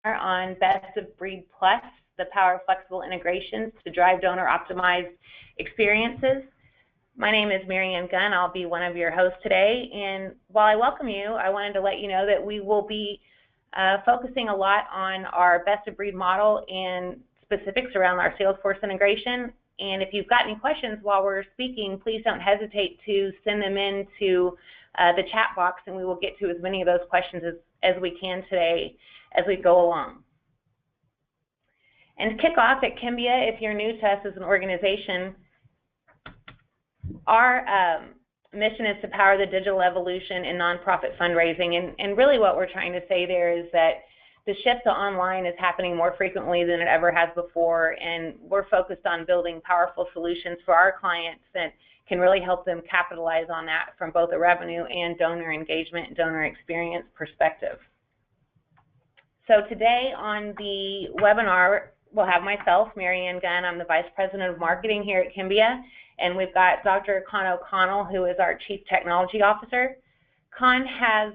on Best of Breed Plus, the power of flexible integrations to drive donor-optimized experiences. My name is Mary Ann Gunn. I'll be one of your hosts today. And while I welcome you, I wanted to let you know that we will be focusing a lot on our Best of Breed model and specifics around our Salesforce integration. And if you've got any questions while we're speaking, please don't hesitate to send them in to the chat box, and we will get to as many of those questions as we can today as we go along. And to kick off at Kimbia, if you're new to us as an organization, our mission is to power the digital evolution in nonprofit fundraising. And really what we're trying to say there is that the shift to online is happening more frequently than it ever has before, and we're focused on building powerful solutions for our clients that can really help them capitalize on that from both a revenue and donor engagement and donor experience perspective. So today on the webinar, we'll have myself, Mary Ann Gunn. I'm the Vice President of Marketing here at Kimbia, and we've got Dr. Con O'Connell, who is our Chief Technology Officer. Con has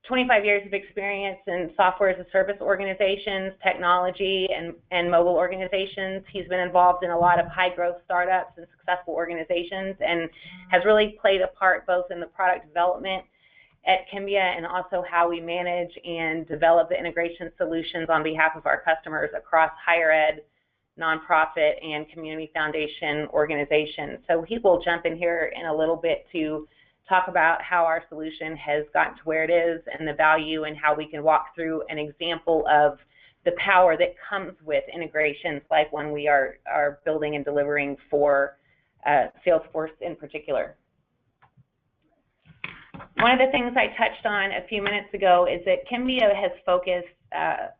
25 years of experience in software as a service organizations, technology, and mobile organizations. He's been involved in a lot of high-growth startups and successful organizations, and has really played a part both in the product development at Kimbia and also how we manage and develop the integration solutions on behalf of our customers across higher ed, nonprofit, and community foundation organizations. So he will jump in here in a little bit to talk about how our solution has gotten to where it is and the value, and how we can walk through an example of the power that comes with integrations like one we are building and delivering for Salesforce in particular. One of the things I touched on a few minutes ago is that Kimbia has focused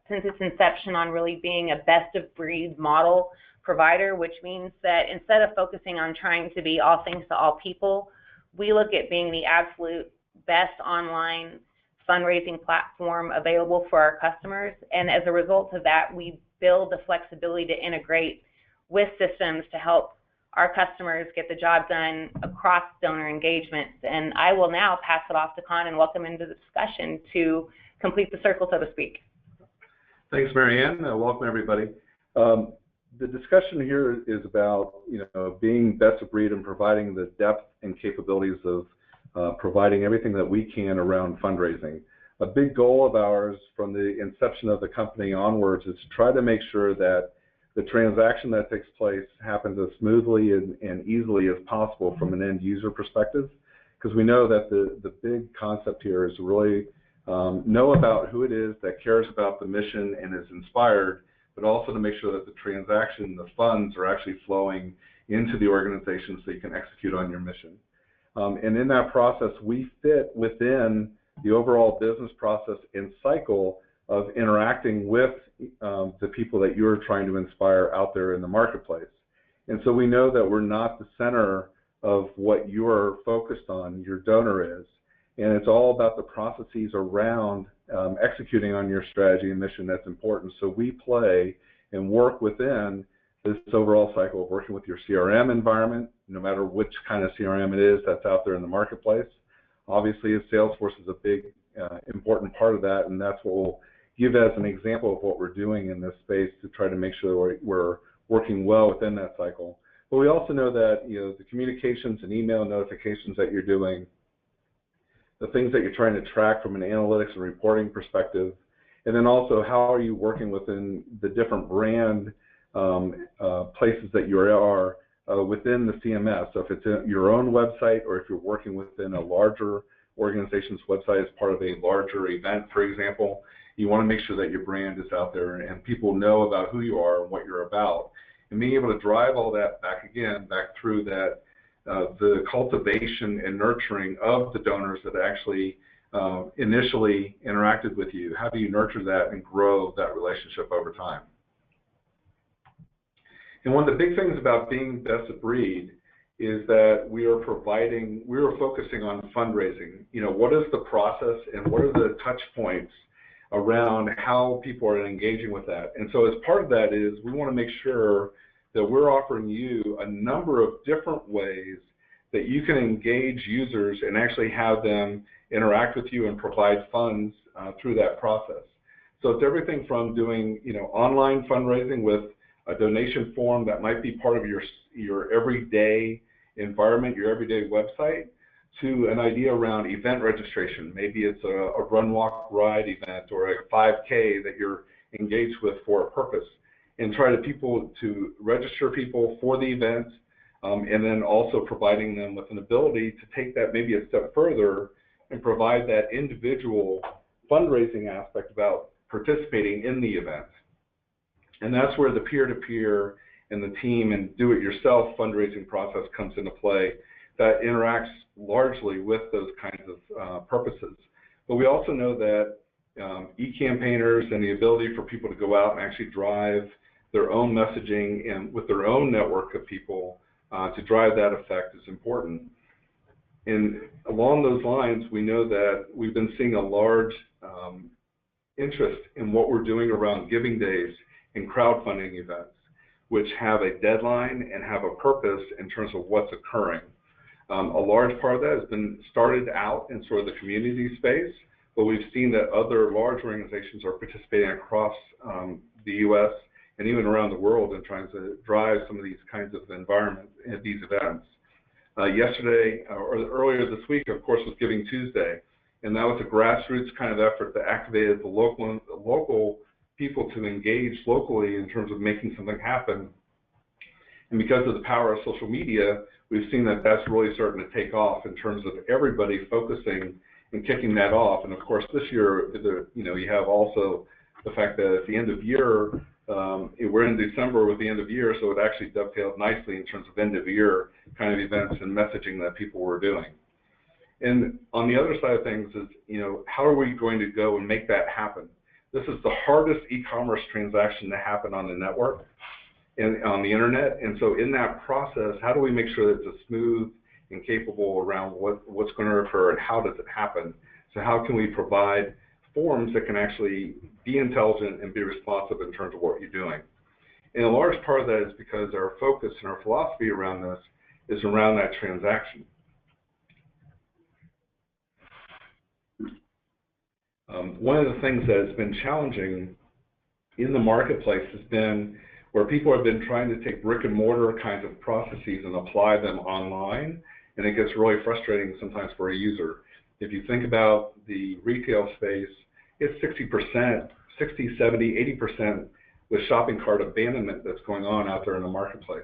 since its inception on really being a best-of-breed model provider, which means that instead of focusing on trying to be all things to all people, we look at being the absolute best online fundraising platform available for our customers. And as a result of that, we build the flexibility to integrate with systems to help our customers get the job done across donor engagements. And I will now pass it off to Con and welcome into the discussion to complete the circle, so to speak. Thanks, Mary Ann. Welcome, everybody. The discussion here is about, being best of breed and providing the depth and capabilities of providing everything that we can around fundraising. A big goal of ours from the inception of the company onwards is to try to make sure that the transaction that takes place happens as smoothly and easily as possible from an end user perspective, because we know that the big concept here is to really know about who it is that cares about the mission and is inspired, but also to make sure that the transaction, the funds, are actually flowing into the organization so you can execute on your mission. And in that process, we fit within the overall business process and cycle of interacting with the people that you're trying to inspire out there in the marketplace. And so we know that we're not the center of what you're focused on, your donor is. And it's all about the processes around executing on your strategy and mission that's important. So we play and work within this overall cycle of working with your CRM environment, no matter which kind of CRM it is that's out there in the marketplace. Obviously, Salesforce is a big, important part of that, and that's what we'll give as an example of what we're doing in this space to try to make sure we're working well within that cycle. But we also know that the communications and email notifications that you're doing, the things that you're trying to track from an analytics and reporting perspective, and then also how are you working within the different brand places that you are within the CMS. So if it's your own website, or if you're working within a larger organization's website as part of a larger event, for example, you want to make sure that your brand is out there and people know about who you are and what you're about. And being able to drive all that back through that the cultivation and nurturing of the donors that actually initially interacted with you. How do you nurture that and grow that relationship over time? And one of the big things about being best of breed is that we are focusing on fundraising. What is the process and what are the touch points around how people are engaging with that? And so as part of that is we want to make sure that we're offering you a number of different ways that you can engage users and actually have them interact with you and provide funds through that process. So it's everything from doing, online fundraising with a donation form that might be part of your everyday environment, your everyday website, to an idea around event registration. Maybe it's a run, walk, ride event or a 5K that you're engaged with for a purpose, and try to register people for the event, and then also providing them with an ability to take that maybe a step further and provide that individual fundraising aspect about participating in the event. And that's where the peer-to-peer and the team and do-it-yourself fundraising process comes into play, that interacts largely with those kinds of purposes. But we also know that e-campaigners and the ability for people to go out and actually drive their own messaging and with their own network of people to drive that effect is important. And along those lines, we know that we've been seeing a large interest in what we're doing around giving days and crowdfunding events, which have a deadline and have a purpose in terms of what's occurring. A large part of that has been started out in sort of the community space, but we've seen that other large organizations are participating across the U.S. and even around the world in trying to drive some of these kinds of environments and these events. Yesterday, or earlier this week, of course, was Giving Tuesday, and that was a grassroots kind of effort that activated the local people to engage locally in terms of making something happen. And because of the power of social media, we've seen that that's really starting to take off in terms of everybody focusing and kicking that off. And of course, this year, you have also the fact that at the end of year, we're in December with the end of year, so it actually dovetailed nicely in terms of end of year kind of events and messaging that people were doing. And on the other side of things is, how are we going to go and make that happen? This is the hardest e-commerce transaction to happen on the network and on the internet. And so in that process, how do we make sure that it's a smooth and capable around what's going to occur and how does it happen? So how can we provide forms that can actually be intelligent and be responsive in terms of what you're doing? And a large part of that is because our focus and our philosophy around this is around that transaction. One of the things that has been challenging in the marketplace has been where people have been trying to take brick and mortar kinds of processes and apply them online, and it gets really frustrating sometimes for a user. If you think about the retail space, it's 60%, 60, 70, 80% with shopping cart abandonment that's going on out there in the marketplace.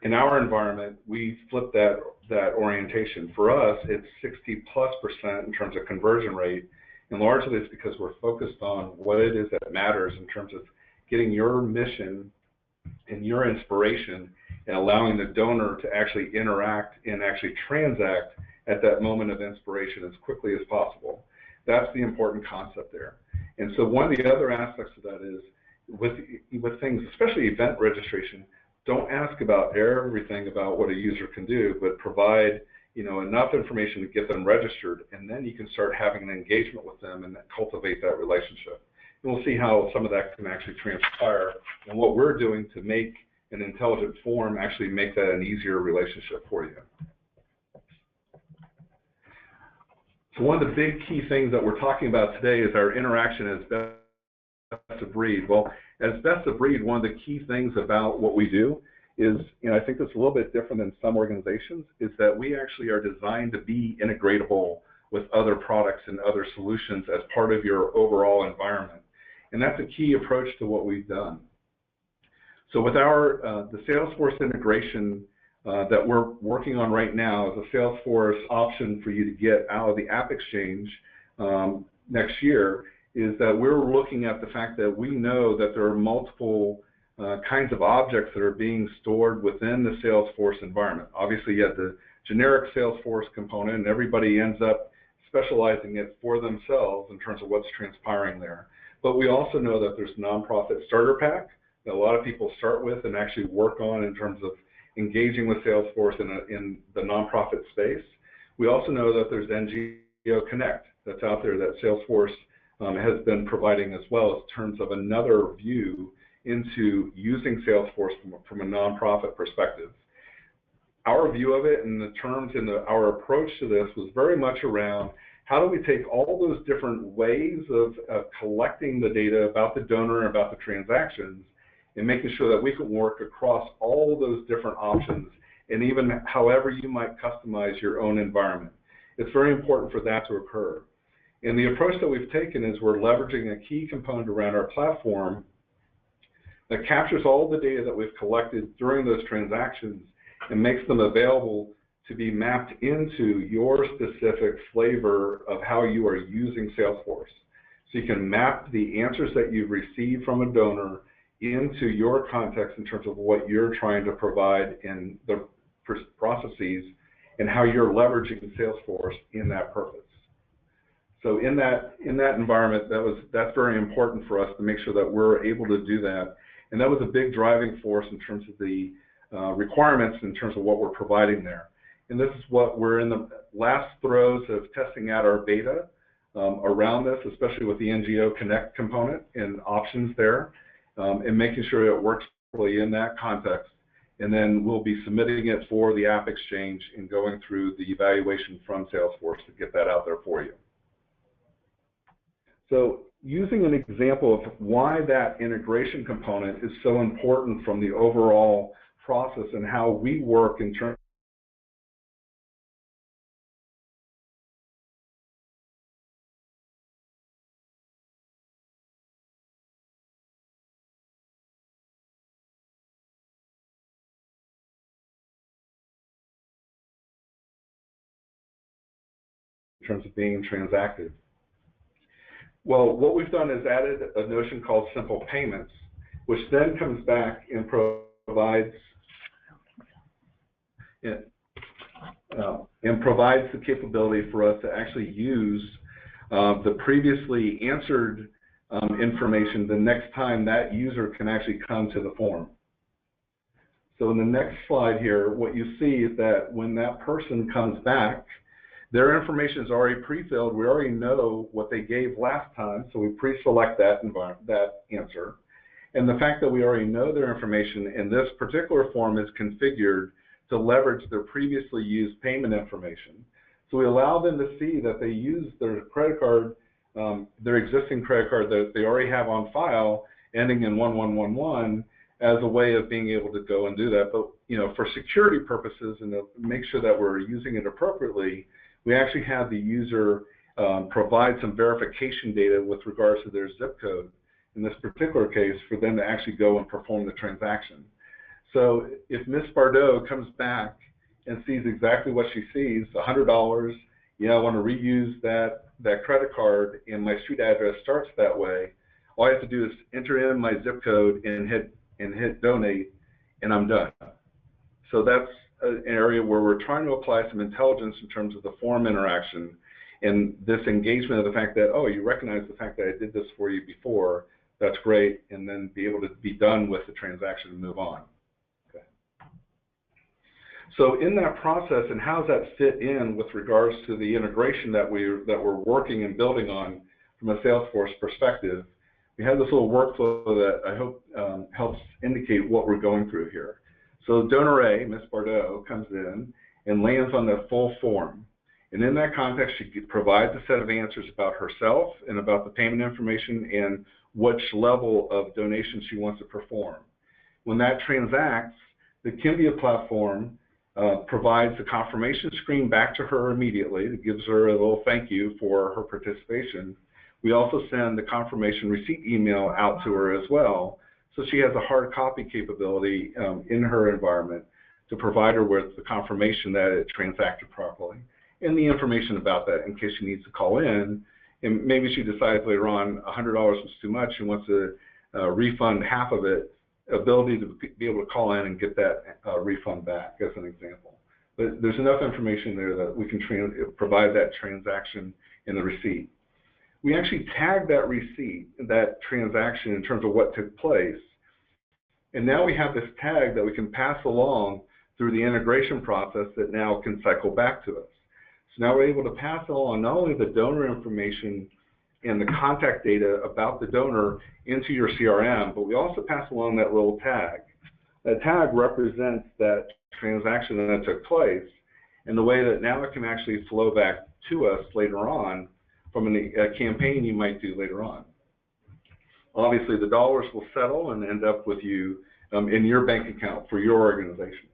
In our environment, we flip that orientation. For us, it's 60+% in terms of conversion rate, and largely it's because we're focused on what it is that matters in terms of getting your mission and your inspiration and allowing the donor to actually interact and actually transact at that moment of inspiration as quickly as possible. That's the important concept there. And so one of the other aspects of that is with things, especially event registration, don't ask about everything about what a user can do, but provide enough information to get them registered, and then you can start having an engagement with them and cultivate that relationship. And we'll see how some of that can actually transpire and what we're doing to make an intelligent form actually make that an easier relationship for you. So one of the big key things that we're talking about today is our interaction as best of breed. Well, as best of breed, one of the key things about what we do is, I think it's a little bit different than some organizations, is that we actually are designed to be integratable with other products and other solutions as part of your overall environment. And that's a key approach to what we've done. So with our the Salesforce integration that we're working on right now is a Salesforce option for you to get out of the App Exchange next year, is that we're looking at the fact that we know that there are multiple kinds of objects that are being stored within the Salesforce environment. Obviously, you have the generic Salesforce component, and everybody ends up specializing it for themselves in terms of what's transpiring there. But we also know that there's nonprofit starter pack that a lot of people start with and actually work on in terms of engaging with Salesforce in the nonprofit space. We also know that there's NGO Connect that's out there that Salesforce has been providing as well in terms of another view into using Salesforce from a nonprofit perspective. Our view of it and the terms and our approach to this was very much around how do we take all those different ways of collecting the data about the donor and about the transactions and making sure that we can work across all those different options and even however you might customize your own environment. It's very important for that to occur. And the approach that we've taken is we're leveraging a key component around our platform that captures all the data that we've collected during those transactions and makes them available to be mapped into your specific flavor of how you are using Salesforce. So you can map the answers that you've received from a donor into your context in terms of what you're trying to provide in the processes and how you're leveraging Salesforce in that purpose. So in that environment, that's very important for us to make sure that we're able to do that. And that was a big driving force in terms of the requirements in terms of what we're providing there. And this is what we're in the last throes of testing out our beta around this, especially with the NGO Connect component and options there, and making sure it works properly in that context. And then we'll be submitting it for the App Exchange and going through the evaluation from Salesforce to get that out there for you. So using an example of why that integration component is so important from the overall process and how we work in terms of being transacted. Well, what we've done is added a notion called simple payments, which then comes back and provides the capability for us to actually use the previously answered information the next time that user can actually come to the form. So in the next slide here, what you see is that when that person comes back, their information is already pre-filled. We already know what they gave last time, so we pre-select that answer. And the fact that we already know their information in this particular form is configured to leverage their previously used payment information. So we allow them to see that they use their credit card, their existing credit card that they already have on file, ending in 1111, as a way of being able to go and do that. But for security purposes and to make sure that we're using it appropriately, we actually have the user provide some verification data with regards to their zip code, in this particular case, for them to actually go and perform the transaction. So if Ms. Bardot comes back and sees exactly what she sees, $100, I want to reuse that credit card and my street address starts that way, all I have to do is enter in my zip code and hit donate, and I'm done. So that's an area where we're trying to apply some intelligence in terms of the form interaction and this engagement of the fact that, oh, you recognize the fact that I did this for you before, that's great, and then be able to be done with the transaction and move on. Okay. So in that process, and how does that fit in with regards to the integration that we're working and building on from a Salesforce perspective, we have this little workflow that I hope helps indicate what we're going through here. So donor A, Ms. Bardot, comes in and lands on the full form. And in that context, she provides a set of answers about herself and about the payment information and which level of donation she wants to perform. When that transacts, the Kimbia platform provides the confirmation screen back to her immediately. It gives her a little thank you for her participation. We also send the confirmation receipt email out to her as well, so she has a hard copy capability in her environment to provide her with the confirmation that it transacted properly and the information about that in case she needs to call in. And maybe she decides later on $100 was too much and wants to refund half of it, ability to be able to call in and get that refund back, as an example. But there's enough information there that we can provide that transaction in the receipt. We actually tag that receipt, that transaction, in terms of what took place. And now we have this tag that we can pass along through the integration process that now can cycle back to us. So now we're able to pass along not only the donor information and the contact data about the donor into your CRM, but we also pass along that little tag. That tag represents that transaction that took place, and the way that now it can actually flow back to us later on from a campaign you might do later on. Obviously, the dollars will settle and end up with you in your bank account for your organization.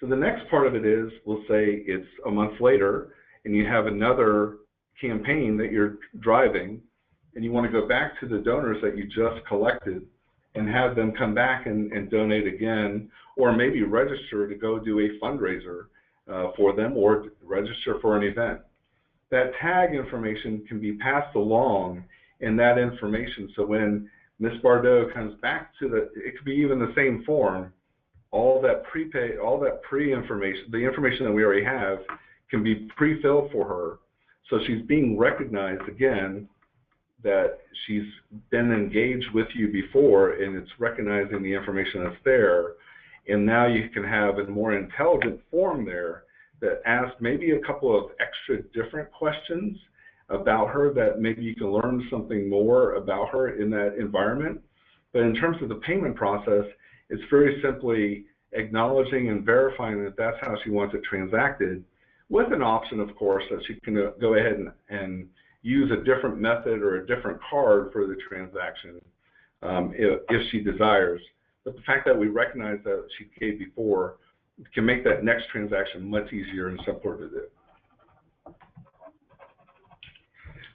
So the next part of it is, we'll say it's a month later and you have another campaign that you're driving and you want to go back to the donors that you just collected and have them come back and donate again, or maybe register to go do a fundraiser for them or register for an event. That tag information can be passed along in that information, so when Ms. Bardot comes back to it could be even the same form, all that pre-information, the information that we already have, can be pre-filled for her, so she's being recognized again that she's been engaged with you before, and it's recognizing the information that's there, and now you can have a more intelligent form there that asks maybe a couple of extra different questions about her that maybe you can learn something more about her in that environment. But in terms of the payment process, it's very simply acknowledging and verifying that that's how she wants it transacted, with an option, of course, that she can go ahead and use a different method or a different card for the transaction if she desires. But the fact that we recognize that she paid before can make that next transaction much easier and simpler to do.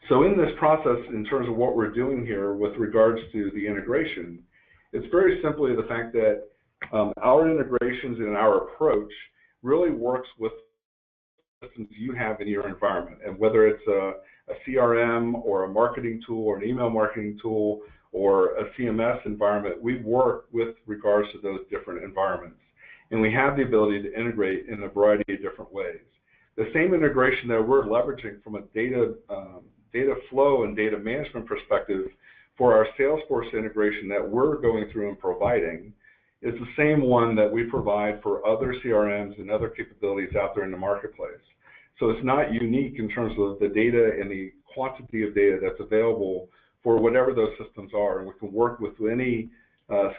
So in this process, in terms of what we're doing here with regards to the integration, it's very simply the fact that our integrations and our approach really works with systems you have in your environment, and whether it's a CRM or a marketing tool or an email marketing tool or a CMS environment, we work with regards to those different environments. And we have the ability to integrate in a variety of different ways. The same integration that we're leveraging from a data flow and data management perspective for our Salesforce integration that we're going through and providing is the same one that we provide for other CRMs and other capabilities out there in the marketplace. So it's not unique in terms of the data and the quantity of data that's available for whatever those systems are, and we can work with any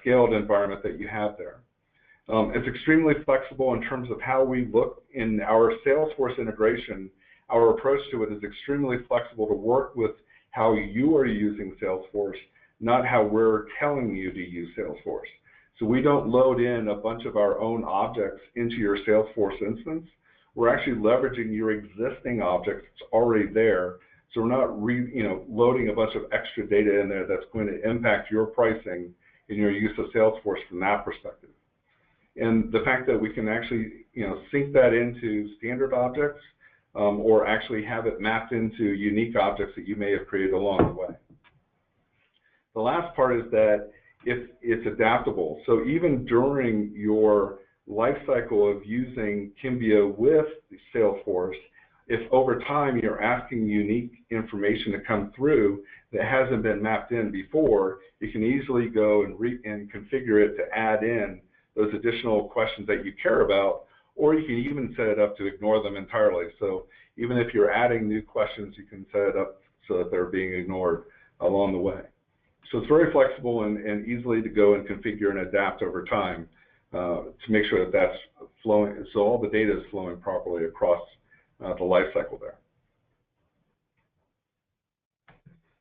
scaled environment that you have there. It's extremely flexible in terms of how we look in our Salesforce integration. Our approach to it is extremely flexible to work with how you are using Salesforce, not how we're telling you to use Salesforce. So we don't load in a bunch of our own objects into your Salesforce instance. We're actually leveraging your existing objects that's already there. So we're not loading a bunch of extra data in there that's going to impact your pricing and your use of Salesforce from that perspective. And the fact that we can actually sync that into standard objects or actually have it mapped into unique objects that you may have created along the way. The last part is that it's adaptable. So even during your life cycle of using Kimbia with Salesforce, if over time you're asking unique information to come through that hasn't been mapped in before, you can easily go and configure it to add in those additional questions that you care about, or you can even set it up to ignore them entirely. So even if you're adding new questions, you can set it up so that they're being ignored along the way. So it's very flexible and easily to go and configure and adapt over time to make sure that that's flowing, so all the data is flowing properly across the life cycle there.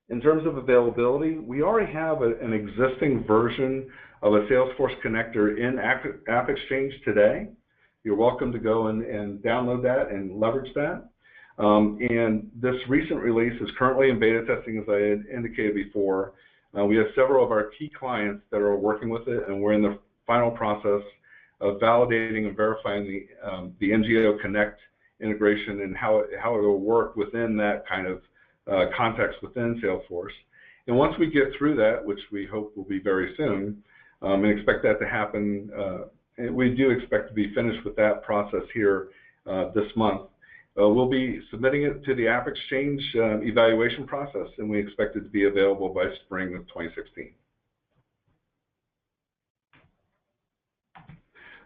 In terms of availability, we already have an existing version of a Salesforce connector in AppExchange today. You're welcome to go and download that and leverage that. And this recent release is currently in beta testing, as I had indicated before. We have several of our key clients that are working with it, and we're in the final process of validating and verifying the NGO Connect integration and how it will work within that kind of context within Salesforce. And once we get through that, which we hope will be very soon, and expect that to happen, we do expect to be finished with that process here this month. We'll be submitting it to the AppExchange evaluation process, and we expect it to be available by spring of 2016.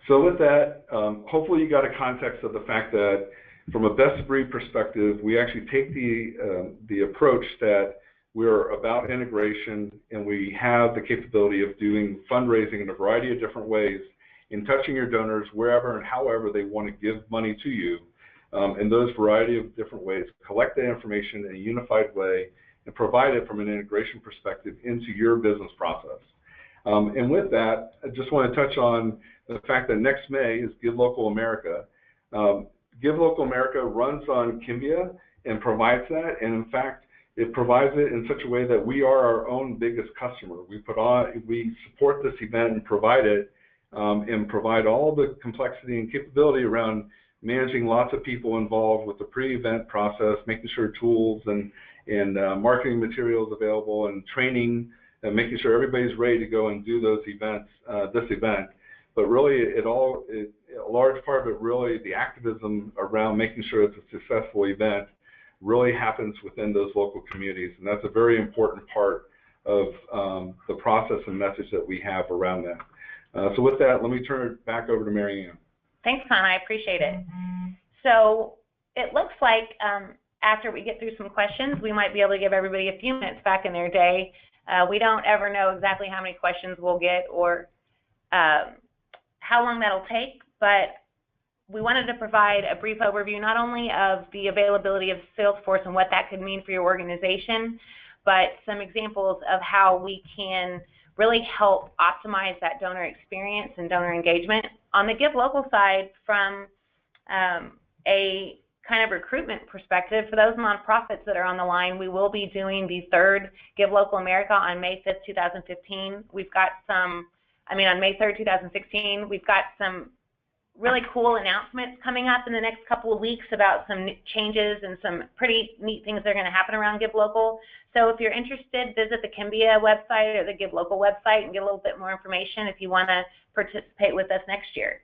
So with that, hopefully you got a context of the fact that from a best of breed perspective, we actually take the approach that we're about integration, and we have the capability of doing fundraising in a variety of different ways, in touching your donors wherever and however they want to give money to you, in those variety of different ways, collect that information in a unified way and provide it from an integration perspective into your business process. And with that, I just want to touch on the fact that next May is Give Local America. Give Local America runs on Kimbia and provides that, and in fact, it provides it in such a way that we are our own biggest customer. We support this event and provide it, and provide all the complexity and capability around managing lots of people involved with the pre-event process, making sure tools and marketing materials available, and training, and making sure everybody's ready to go and do those events, this event. But really, a large part of it, really, the activism around making sure it's a successful event really happens within those local communities, and that's a very important part of the process and message that we have around that. So with that, let me turn it back over to Mary Ann. Thanks, Con. I appreciate it. So it looks like after we get through some questions, we might be able to give everybody a few minutes back in their day. We don't ever know exactly how many questions we'll get or how long that'll take, but we wanted to provide a brief overview not only of the availability of Salesforce and what that could mean for your organization, but some examples of how we can really help optimize that donor experience and donor engagement. On the Give Local side, from a kind of recruitment perspective, for those nonprofits that are on the line, we will be doing the third Give Local America on May 5th, 2015. We've got on May 3rd, 2016, we've got some really cool announcements coming up in the next couple of weeks about some changes and some pretty neat things that are going to happen around Give Local. So if you're interested, visit the Kimbia website or the Give Local website and get a little bit more information if you want to participate with us next year.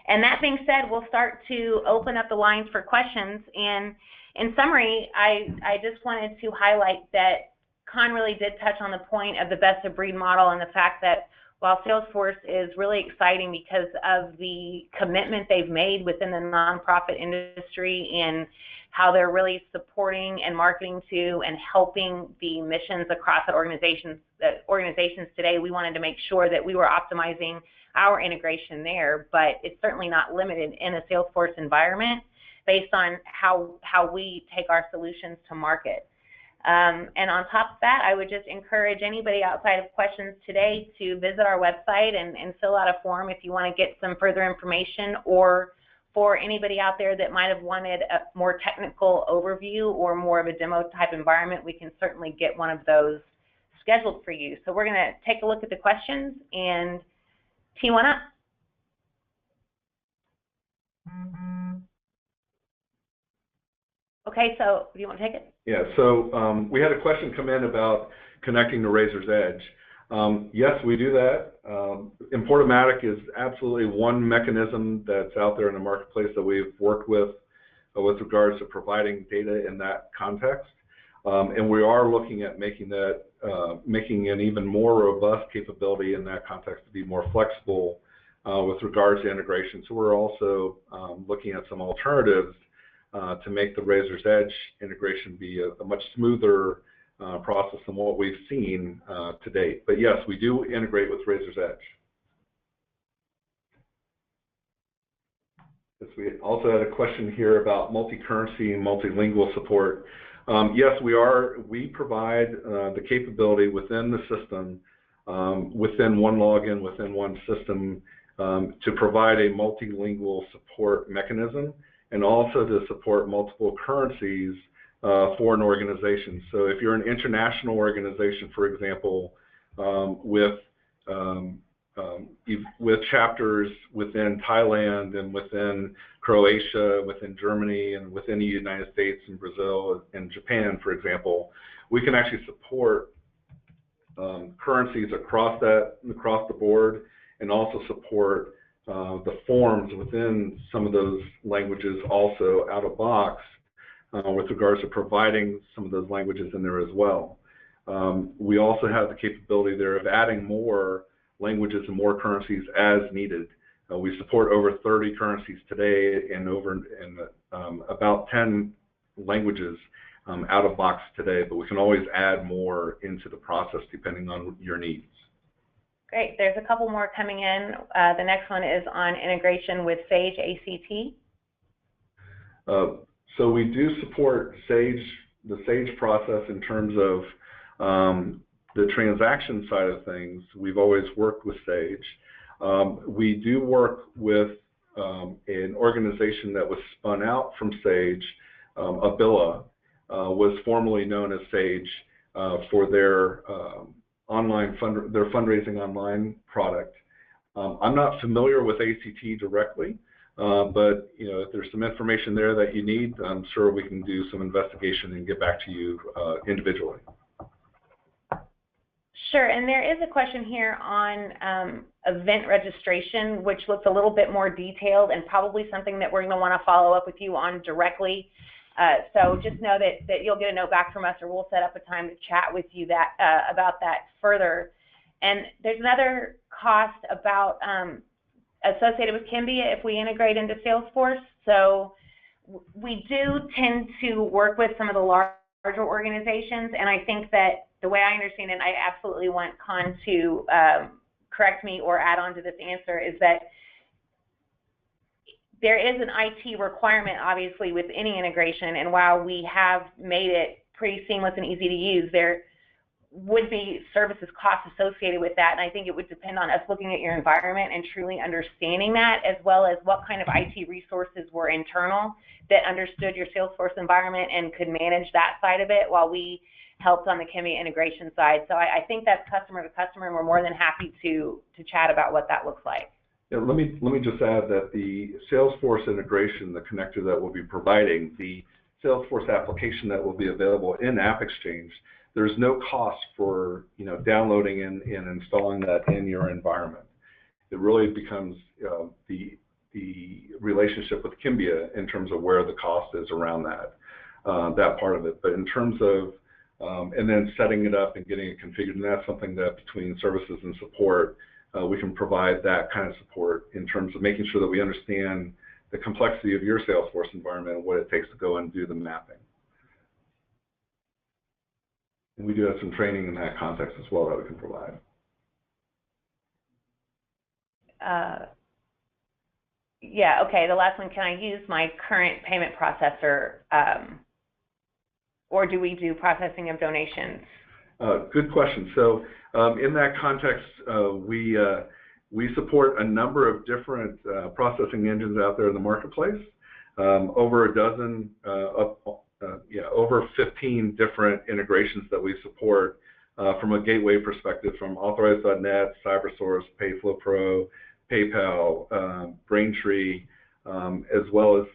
And that being said, we'll start to open up the lines for questions. And in summary, I just wanted to highlight that Con really did touch on the point of the best of breed model and the fact that while Salesforce is really exciting because of the commitment they've made within the nonprofit industry and how they're really supporting and marketing to and helping the missions across the organizations today, we wanted to make sure that we were optimizing our integration there, but it's certainly not limited in a Salesforce environment based on how we take our solutions to market. And on top of that, I would just encourage anybody outside of questions today to visit our website and fill out a form if you want to get some further information, or for anybody out there that might have wanted a more technical overview or more of a demo type environment, we can certainly get one of those scheduled for you. So we're going to take a look at the questions and tee one up. Okay, so do you want to take it? Yeah, so we had a question come in about connecting to Razor's Edge. Yes, we do that. Informatic is absolutely one mechanism that's out there in the marketplace that we've worked with regards to providing data in that context. And we are looking at making an even more robust capability in that context to be more flexible with regards to integration. So we're also looking at some alternatives to make the Razor's Edge integration be a much smoother process than what we've seen to date. But yes, we do integrate with Razor's Edge. Yes, we also had a question here about multi-currency and multilingual support. Yes, we provide the capability within the system, within one login, within one system, to provide a multilingual support mechanism, and also to support multiple currencies for an organization. So if you're an international organization, for example, with chapters within Thailand and within Croatia, within Germany, and within the United States and Brazil and Japan, for example, we can actually support currencies across the board, and also support the forms within some of those languages also out of box with regards to providing some of those languages in there as well. We also have the capability there of adding more languages and more currencies as needed. We support over 30 currencies today and about 10 languages out of box today, but we can always add more into the process depending on your needs. Great. There's a couple more coming in. The next one is on integration with Sage ACT. So we do support the Sage process in terms of the transaction side of things. We've always worked with Sage. We do work with an organization that was spun out from Sage. Abila was formerly known as Sage for their their fundraising online product. I'm not familiar with ACT directly, but if there's some information there that you need, I'm sure we can do some investigation and get back to you individually. Sure, and there is a question here on event registration, which looks a little bit more detailed and probably something that we're going to want to follow up with you on directly. So just know that you'll get a note back from us, or we'll set up a time to chat with you about that further. And there's another cost about associated with Kimbia if we integrate into Salesforce. So we do tend to work with some of the larger organizations, and I think that the way I understand it, and I absolutely want Con to correct me or add on to this answer, is that there is an IT requirement, obviously, with any integration, and while we have made it pretty seamless and easy to use, there would be services costs associated with that, and I think it would depend on us looking at your environment and truly understanding that, as well as what kind of IT resources were internal that understood your Salesforce environment and could manage that side of it while we helped on the Kimbia integration side. So I think that's customer to customer, and we're more than happy to chat about what that looks like. Yeah, let me just add that the Salesforce integration, the connector that we'll be providing, the Salesforce application that will be available in AppExchange, there's no cost for downloading and installing that in your environment. It really becomes the relationship with Kimbia in terms of where the cost is around that part of it. But in terms of and then setting it up and getting it configured, and that's something that between services and support, we can provide that kind of support in terms of making sure that we understand the complexity of your Salesforce environment and what it takes to go and do the mapping. And we do have some training in that context as well that we can provide. Yeah, okay, the last one, can I use my current payment processor, or do we do processing of donations? Good question. So in that context, we support a number of different processing engines out there in the marketplace, over a dozen, over 15 different integrations that we support from a gateway perspective, from Authorize.net, CyberSource, Payflow Pro, PayPal, Braintree, as well as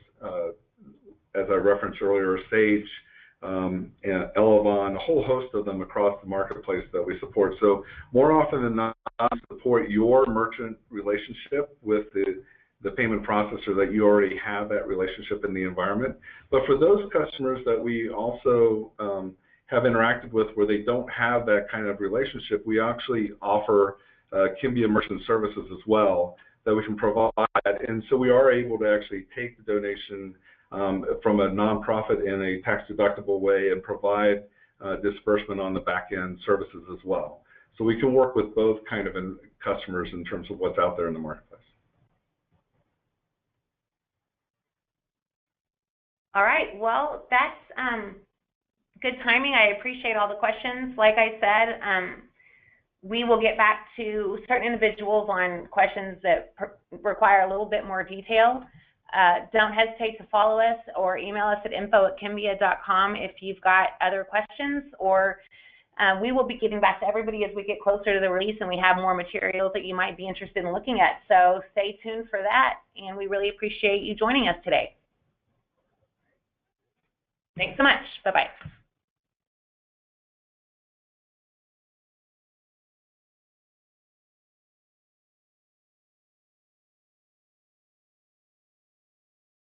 I referenced earlier, Sage, and Elevon, a whole host of them across the marketplace that we support. So more often than not, support your merchant relationship with the payment processor that you already have that relationship in the environment. But for those customers that we also have interacted with where they don't have that kind of relationship, we actually offer Kimbia Merchant Services as well that we can provide. And so we are able to actually take the donation from a nonprofit in a tax-deductible way and provide disbursement on the back-end services as well. So we can work with both kind of customers in terms of what's out there in the marketplace. All right, well, that's good timing. I appreciate all the questions. Like I said, we will get back to certain individuals on questions that require a little bit more detail. Don't hesitate to follow us or email us at info@kimbia.com if you've got other questions, or we will be getting back to everybody as we get closer to the release and we have more materials that you might be interested in looking at. So stay tuned for that, and we really appreciate you joining us today. Thanks so much. Bye-bye.